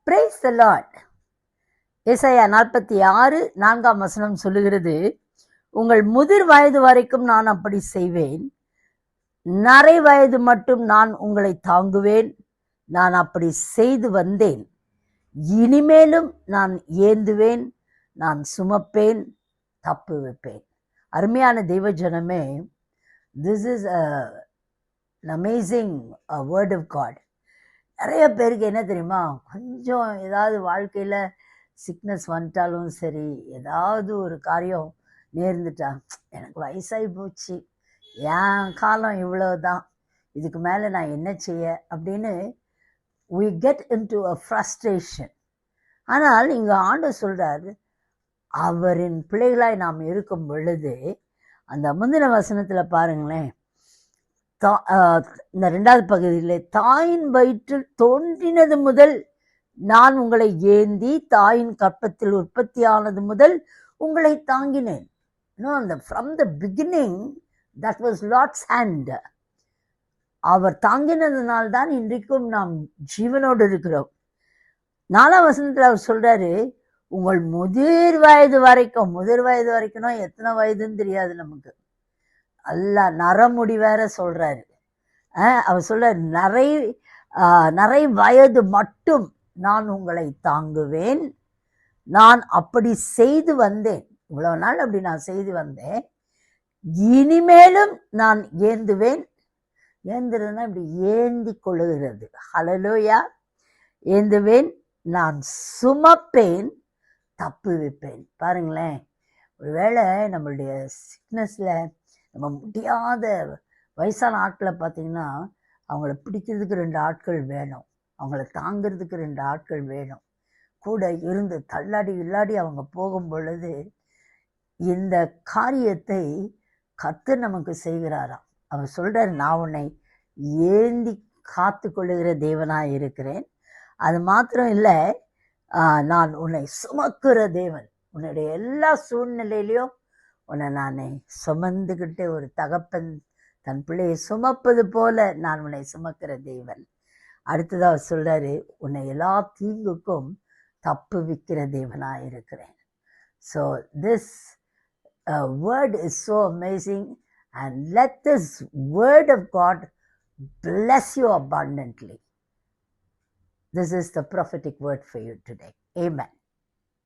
Praise the Lord. ஏசாயா 46:4 சொல்லுகிறது, உங்கள் முதிர் வயது வரைக்கும் நான் அப்படி செய்வேன், நரை வயது மட்டும் நான் உங்களை தாங்குவேன், நான் அப்படி செய்து வந்தேன், இனிமேலும் நான் ஏந்துவேன், நான் சுமப்பேன், தப்பு வைப்பேன். அருமையான தெய்வ ஜனமே, this is amazing word of God. நிறைய பேருக்கு என்ன தெரியுமா, கொஞ்சம் ஏதாவது வாழ்க்கையில் சிக்னஸ் வந்துட்டாலும் சரி, ஏதாவது ஒரு காரியம் நேர்ந்துட்டா, எனக்கு வயசாகி போச்சு, என் காலம் இவ்வளோதான், இதுக்கு மேலே நான் என்ன செய்ய அப்படின்னு we get into a frustration. ஆனால் இங்கே ஆண்டவர் சொல்கிறார், அவரின் பிள்ளைகளாய் நாம் இருக்கும் பொழுது, அந்த முந்தின வசனத்தில் பாருங்களேன், இந்த 2வது பகுதியில், தாயின் வயிற்றில் தோன்றினது முதல் நான் உங்களை ஏந்தி, தாயின் கற்பத்தில் உற்பத்தியானது முதல் உங்களை தாங்கினேன். அந்த from the beginning that was Lord's hand. அவர் தாங்கினதுனால்தான் இன்றைக்கும் நாம் ஜீவனோடு இருக்கிறோம். 4ஆம் வசனத்தில் அவர் சொல்றாரு, உங்கள் முதிர் வயது வரைக்கும்னா எத்தனை வயதுன்னு தெரியாது நமக்கு, அல்ல நரமுடி வேற சொல்றாரு. அவர் சொல்றாரு, நரை வயது மட்டும் நான் உங்களை தாங்குவேன், நான் அப்படி செய்து வந்தேன், இவ்வளவு நாள் அப்படி நான் செய்து வந்தேன், இனிமேலும் நான் ஏந்துவேன். ஏந்துறதுன்னா இப்படி ஏந்தி கொள்ளுகிறது. ஹல்லேலூயா. ஏந்துவேன், நான் சுமப்பேன், தப்பு வைப்பேன். பாருங்களேன், ஒருவேளை நம்மளுடைய சிக்னஸில் நம்ம முடியாத வயசான ஆட்களை பார்த்தீங்கன்னா, அவங்கள பிடிக்கிறதுக்கு 2 ஆட்கள் வேணும், அவங்கள தாங்கிறதுக்கு 2 ஆட்கள் வேணும், கூட இருந்து தள்ளாடி இல்லாடி அவங்க போகும் பொழுது இந்த காரியத்தை கர்த்தர் நமக்கு செய்கிறாராம். அவர் சொல்கிறார், நான் உன்னை ஏந்தி காத்து கொள்ளுகிற தேவனாக இருக்கிறேன், அது மாத்திரம் இல்லை, நான் உன்னை சுமக்கிற தேவன். உன்னுடைய எல்லா சூழ்நிலையிலையும் உன்னை நானே சுமந்துக்கிட்டு, ஒரு தகப்பன் தன் பிள்ளையை சுமப்பது போல நான் உன்னை சுமக்கிற தேவன். அடுத்ததாக அவர் சொல்கிறாரு, உன்னை எல்லா தீங்குக்கும் தப்பு விற்கிற தேவனாக இருக்கிறேன். So this word is so amazing, and let this word of God bless you abundantly. This is the prophetic word for you today. Amen.